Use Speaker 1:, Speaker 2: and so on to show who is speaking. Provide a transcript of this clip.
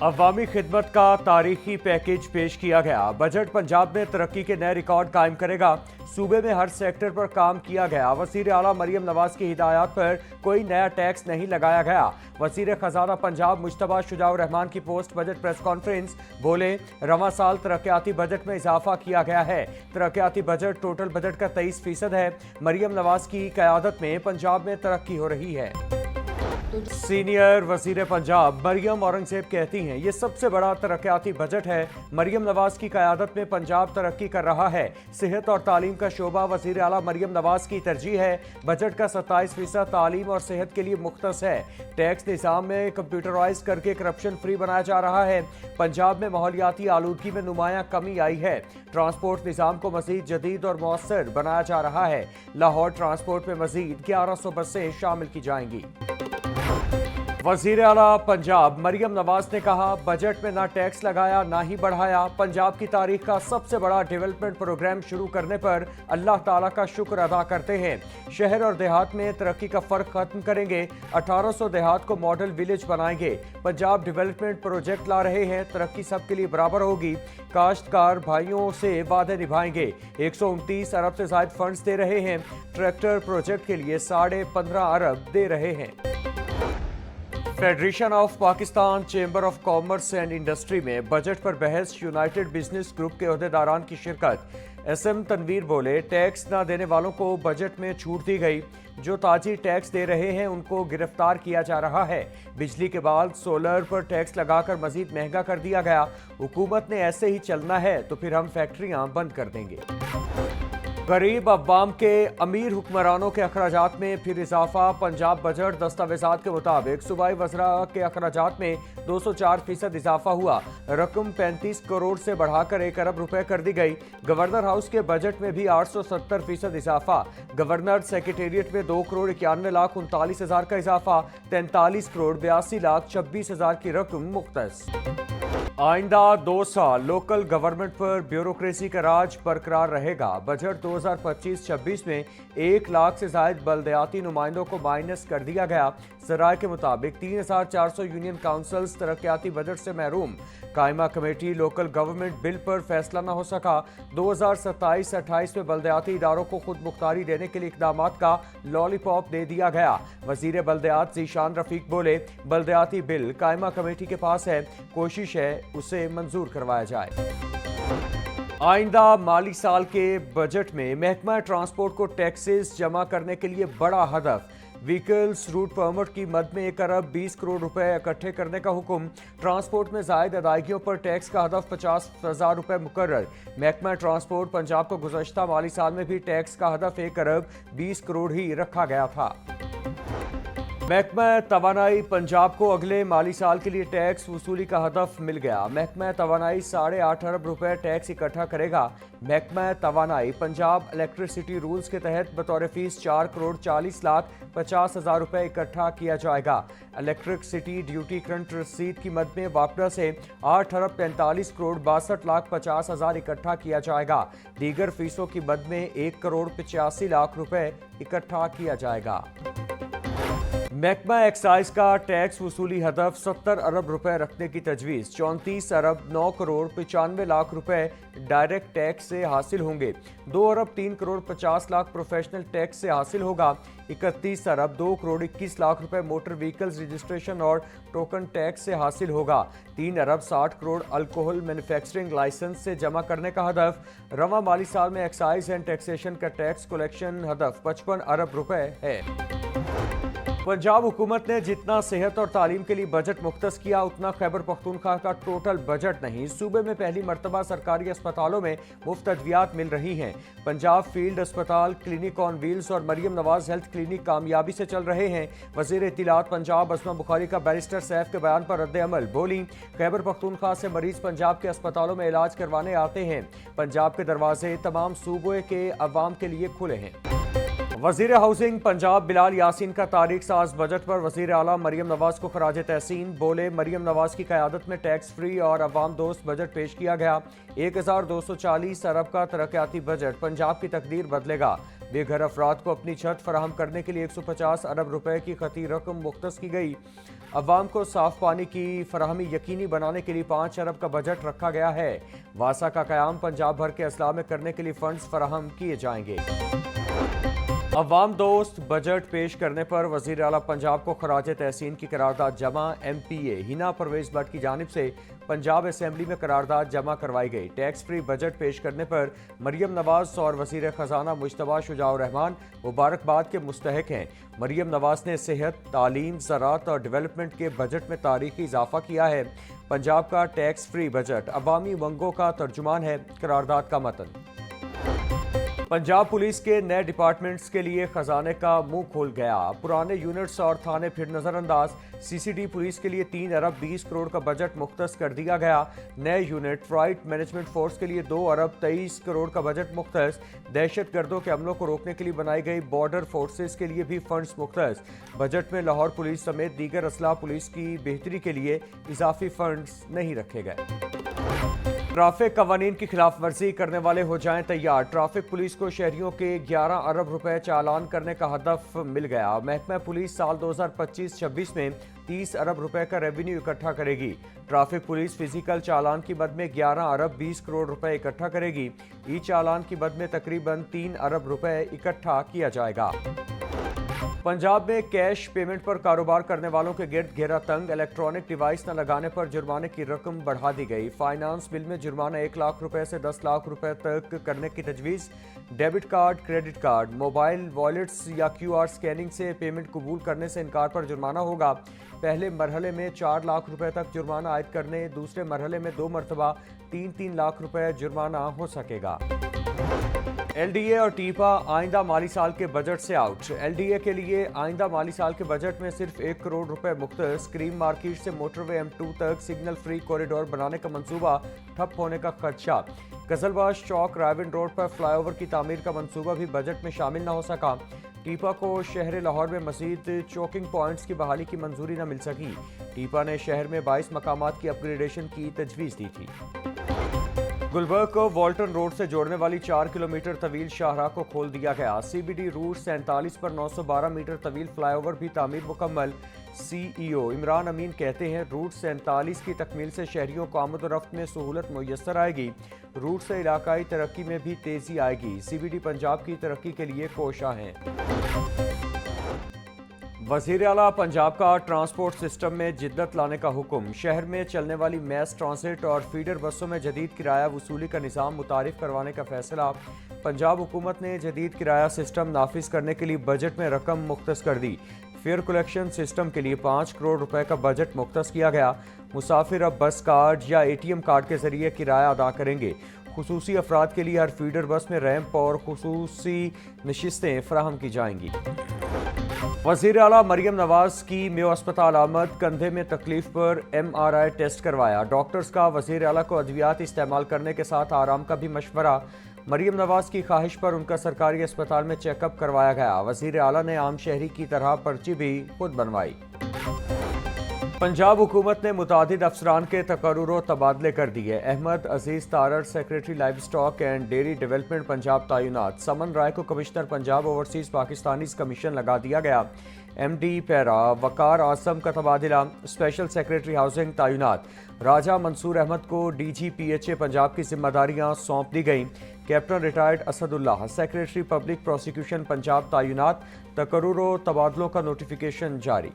Speaker 1: अवामी खिदमत का तारीखी पैकेज पेश किया गया। बजट पंजाब में तरक्की के नए रिकॉर्ड कायम करेगा। सूबे में हर सेक्टर पर काम किया गया। वजीर आला मरियम नवाज की हिदायत पर कोई नया टैक्स नहीं लगाया गया। वजीर खजाना पंजाब मुश्तबा शुजाउर रहमान की पोस्ट बजट प्रेस कॉन्फ्रेंस बोले, रवां साल तरक्याती बजट में इजाफा किया गया है। तरक्याती बजट टोटल बजट का 23% है। मरियम नवाज की क़यादत में पंजाब में तरक्की हो रही है। सीनियर वजीर पंजाब मरियम औरंगजेब कहती हैं, ये सबसे बड़ा तरक्याती बजट है। मरियम नवाज की क़यादत में पंजाब तरक्की कर रहा है। सेहत और तालीम का शोबा वजीर आला मरियम नवाज की तरजीह है। बजट का 27% तालीम और सेहत के लिए मुख्तस है। टैक्स निज़ाम में कंप्यूटराइज करके करप्शन फ्री बनाया जा रहा है। पंजाब में माहौलियाती आलूदगी में नुमायां कमी आई है। ट्रांसपोर्ट निज़ाम को मजीद जदीद और मौसर बनाया जा रहा है। लाहौर ट्रांसपोर्ट में मजीद 1100 बसें शामिल की जाएंगी। वजीर आला पंजाब मरियम नवाज ने कहा, बजट में ना टैक्स लगाया ना ही बढ़ाया। पंजाब की तारीख का सबसे बड़ा डेवलपमेंट प्रोग्राम शुरू करने पर अल्लाह ताला का शुक्र अदा करते हैं। शहर और देहात में तरक्की का फर्क खत्म करेंगे। 1800 देहात को मॉडल विलेज बनाएंगे। पंजाब डेवलपमेंट प्रोजेक्ट ला रहे हैं। तरक्की सबके लिए बराबर होगी। काश्तकार भाइयों से वादे निभाएंगे। 129 अरब से ज्यादा फंड्स दे रहे हैं। ट्रैक्टर प्रोजेक्ट के लिए 15.5 अरब दे रहे हैं। Federation of Pakistan chamber of commerce and industry में बजट पर बहस। यूनाइटेड बिजनेस ग्रुप के ओहदेदारान की शिरकत। एसएम तनवीर बोले, टैक्स न देने वालों को बजट में छूट दी गई। जो ताजी टैक्स दे रहे हैं उनको गिरफ्तार किया जा रहा है। बिजली के बाद सोलर पर टैक्स लगाकर मजीद महंगा कर दिया गया। हुकूमत ने ऐसे ही चलना है तो फिर हम फैक्ट्रियां बंद कर देंगे। गरीब अवाम के अमीर हुक्मरानों के अखराजात में फिर इजाफा। पंजाब बजट दस्तावेजात के मुताबिक सूबाई वज़रा के अखराजात में 204% इजाफा हुआ। रकम 35 करोड़ से बढ़ाकर 1 अरब रुपए कर दी गई। गवर्नर हाउस के बजट में भी 870% इजाफा। गवर्नर सेक्रेटेरिएट में 2 करोड़ 91 लाख 39 हजार का इजाफा। 43 करोड़ 82 लाख 26 हजार की रकम मुख्तस। आइंदा 2 साल लोकल गवर्नमेंट पर ब्यूरोक्रेसी का राज बरकरार रहेगा। बजट 2025-26 में 1 लाख से ज्यादा बल्दियाती नुमाइंदों को माइनस कर दिया गया। सराय के मुताबिक 3400 यूनियन काउंसिल्स तरक्याती बजट से महरूम। कायमा कमेटी लोकल गवर्नमेंट बिल पर फैसला न हो सका। 2027-28 में बल्दियाती इदारों को खुद मुख्तारी देने के लिए इकदामात का लॉलीपॉप दे दिया गया। वजीर बल्दियात ज़ीशान रफीक बोले, बल्दियाती बिल कायमा कमेटी के पास है, कोशिश है उसे मंजूर करवाया जाए। आइंदा माली साल के बजट में महकमा ट्रांसपोर्ट को टैक्सेस जमा करने के लिए बड़ा हदफ। व्हीकल्स रूट परमिट की मद में 1 अरब 20 करोड़ रुपए इकट्ठे करने का हुक्म। ट्रांसपोर्ट में जायद अदायगियों पर टैक्स का हदफ 50,000 रुपए मुकर्रर। महकमा ट्रांसपोर्ट पंजाब को गुज़श्ता माली साल में भी टैक्स का हदफ 1 अरब 20 करोड़ ही रखा गया था। महकमा तवानाई पंजाब को अगले माली साल के लिए टैक्स वसूली का हदफ मिल गया। महकमा तवानाई 8.5 अरब रुपए टैक्स इकट्ठा करेगा। महकमा तवानाई पंजाब इलेक्ट्रिसिटी रूल्स के तहत बतौर फीस 4 करोड़ 40 लाख 50 हजार रुपए इकट्ठा किया जाएगा। इलेक्ट्रिसिटी ड्यूटी करंट रसीद की मद में वापडा से 8 अरब 45 करोड़ 62 लाख 50 हजार इकट्ठा किया जाएगा। दीगर फीसों की मद में 1 करोड़ 85 लाख रुपए इकट्ठा किया जाएगा। महकमा एक्साइज का टैक्स वसूली हदफ 70 अरब रुपए रखने की तजवीज़। 34 अरब 9 करोड़ 95 लाख रुपए डायरेक्ट टैक्स से हासिल होंगे। 2 अरब 3 करोड़ 50 लाख प्रोफेशनल टैक्स से हासिल होगा। 31 अरब 2 करोड़ 21 लाख रुपए मोटर व्हीकल्स रजिस्ट्रेशन और टोकन टैक्स से हासिल होगा। 3 अरब 60 करोड़ अल्कोहल मैन्युफैक्चरिंग लाइसेंस से जमा करने का हदफ। रवां माली साल में एक्साइज एंड टैक्सेशन का टैक्स कलेक्शन हदफ 55 अरब रुपए है। पंजाब हुकूमत ने जितना सेहत और तालीम के लिए बजट मुख्तस किया उतना खैबर पख्तूनख्वा का टोटल बजट नहीं। सूबे में पहली मरतबा सरकारी अस्पतालों में मुफ्त अद्वियात मिल रही हैं। पंजाब फील्ड अस्पताल, क्लिनिक ऑन व्हील्स और मरियम नवाज हेल्थ क्लिनिक कामयाबी से चल रहे हैं। वजीर इत्तिलात पंजाब असमा बुखारी का बैरिस्टर सैफ के बयान पर रद्द अमल। बोली, खैबर पख्तूनख्वा से मरीज पंजाब के अस्पतालों में इलाज करवाने आते हैं। पंजाब के दरवाजे तमाम सूबे के अवाम के लिए खुले हैं। वजीर हाउसिंग पंजाब बिलाल यासीन का तारीख साज बजट पर वजीर आला मरियम नवाज को खराज तहसीन। बोले, मरियम नवाज की क़यादत में टैक्स फ्री और अवाम दोस्त बजट पेश किया गया। 1240 अरब का तरक्याती बजट पंजाब की तकदीर बदलेगा। بے گھر افراد کو اپنی چھت فراہم کرنے کے لیے 150 ارب روپے کی خطی رقم مختص کی گئی۔ عوام کو صاف پانی کی فراہمی یقینی بنانے کے لیے 5 ارب کا بجٹ رکھا گیا ہے۔ واسا کا قیام پنجاب بھر کے اضلاع میں کرنے کے لیے فنڈز فراہم کیے جائیں گے۔ عوام دوست بجٹ پیش کرنے پر وزیر اعلیٰ پنجاب کو خراج تحسین کی قرارداد جمع۔ ایم پی اے ہنا پرویز بٹ کی جانب سے پنجاب اسمبلی میں قرارداد جمع کروائی گئی۔ ٹیکس فری بجٹ پیش کرنے پر مریم نواز اور وزیر خزانہ مجتبیٰ شجاع الرحمان مبارکباد کے مستحق ہیں۔ مریم نواز نے صحت، تعلیم، زراعت اور ڈیولپمنٹ کے بجٹ میں تاریخی اضافہ کیا ہے۔ پنجاب کا ٹیکس فری بجٹ عوامی منگوں کا ترجمان ہے۔ قرارداد کا متن۔ پنجاب پولیس کے نئے ڈپارٹمنٹس کے لیے خزانے کا منہ کھول گیا۔ پرانے یونٹس اور تھانے پھر نظر انداز۔ سی سی ڈی پولیس کے لیے 3 ارب 20 کروڑ کا بجٹ مختص کر دیا گیا۔ نئے یونٹ فرائٹ مینجمنٹ فورس کے لیے 2 ارب 23 کروڑ کا بجٹ مختص۔ دہشت گردوں کے حملوں کو روکنے کے لیے بنائی گئی بارڈر فورسز کے لیے بھی فنڈز مختص۔ بجٹ میں لاہور پولیس سمیت دیگر اضلاع پولیس کی بہتری کے لیے اضافی فنڈز نہیں رکھے گئے۔ ٹریفک قوانین کی خلاف ورزی کرنے والے ہو جائیں تیار۔ ٹریفک پولیس کو شہریوں کے 11 ارب روپے چالان کرنے کا ہدف مل گیا۔ محکمہ پولیس سال 2025-26 میں 30 ارب روپے کا ریونیو اکٹھا کرے گی۔ ٹریفک پولیس فزیکل چالان کی مد میں 11 ارب 20 کروڑ روپے اکٹھا کرے گی۔ ای چالان کی مد میں تقریباً 3 ارب روپے اکٹھا کیا جائے گا۔ پنجاب میں کیش پیمنٹ پر کاروبار کرنے والوں کے گرد گھیرا تنگ۔ الیکٹرانک ڈیوائس نہ لگانے پر جرمانے کی رقم بڑھا دی گئی۔ فائنانس بل میں جرمانہ 1 لاکھ روپے سے 10 لاکھ روپے تک کرنے کی تجویز۔ Debit card, credit card, mobile wallets یا QR سکیننگ سے پیمنٹ قبول کرنے سے انکار پر جرمانہ ہوگا۔ پہلے مرحلے میں 4 لاکھ روپے تک جرمانہ عائد کرنے، دوسرے مرحلے میں 2 مرتبہ 3 لاکھ روپے جرمانہ ہو سکے گا۔ ایل ڈی اے اور ٹیپا آئندہ مالی سال کے بجٹ سے آؤٹ۔ ایل ڈی اے کے لیے آئندہ مالی سال کے بجٹ میں صرف 1 کروڑ روپے مختص۔ کریم مارکیٹ سے موٹر وے M2 تک سگنل فری کوریڈور بنانے کا منصوبہ ٹھپ ہونے کا خدشہ۔ قزلباش چوک رائیون روڈ پر فلائی اوور کی تعمیر کا منصوبہ بھی بجٹ میں شامل نہ ہو سکا۔ ٹیپا کو شہر لاہور میں مزید چوکنگ پوائنٹس کی بحالی کی منظوری نہ مل سکی۔ ٹیپا نے شہر میں 22 مقامات کی اپ گریڈیشن کی تجویز دی تھی۔ گلبرگ کو والٹن روڈ سے جوڑنے والی 4 کلومیٹر طویل شاہراہ کو کھول دیا گیا۔ سی بی ڈی روٹ 47 پر 912 میٹر طویل فلائی اوور بھی تعمیر مکمل۔ سی ای او عمران امین کہتے ہیں روٹ 47 کی تکمیل سے شہریوں کو آمد و رفت میں سہولت میسر آئے گی۔ روٹ سے علاقائی ترقی میں بھی تیزی آئے گی۔ سی بی ڈی پنجاب کی ترقی کے لیے کوشاں ہیں۔ وزیر اعلیٰ پنجاب کا ٹرانسپورٹ سسٹم میں جدت لانے کا حکم۔ شہر میں چلنے والی میس ٹرانزٹ اور فیڈر بسوں میں جدید کرایہ وصولی کا نظام متعارف کروانے کا فیصلہ۔ پنجاب حکومت نے جدید کرایہ سسٹم نافذ کرنے کے لیے بجٹ میں رقم مختص کر دی۔ فیئر کلیکشن سسٹم کے لیے 5 کروڑ روپے کا بجٹ مختص کیا گیا۔ مسافر اب بس کارڈ یا ATM کارڈ کے ذریعے کرایہ ادا کریں گے۔ خصوصی افراد کے لیے ہر فیڈر بس میں ریمپ اور خصوصی نشستیں فراہم کی جائیں گی۔ وزیر اعلیٰ مریم نواز کی میو اسپتال آمد۔ کندھے میں تکلیف پر MRI ٹیسٹ کروایا۔ ڈاکٹرز کا وزیر اعلیٰ کو ادویات استعمال کرنے کے ساتھ آرام کا بھی مشورہ۔ مریم نواز کی خواہش پر ان کا سرکاری اسپتال میں چیک اپ کروایا گیا۔ وزیر اعلیٰ نے عام شہری کی طرح پرچی بھی خود بنوائی۔ پنجاب حکومت نے متعدد افسران کے تقرر و تبادلے کر دیے۔ Ahmad Aziz Tarar secretary livestock and dairy development Punjab تعینات۔ سمن رائے کو commissioner Punjab overseas Pakistanis commission لگا دیا گیا۔ MD پیرا وقار اعظم کا تبادلہ۔ اسپیشل سیکریٹری ہاؤسنگ تعینات۔ راجہ منصور احمد کو DG PHA پنجاب کی ذمہ داریاں سونپ دی گئیں۔ کیپٹن ریٹائرڈ اسد اللہ سیکریٹری پبلک پروسیکیوشن پنجاب تعینات۔ تقرر و تبادلوں کا نوٹیفیکیشن جاری۔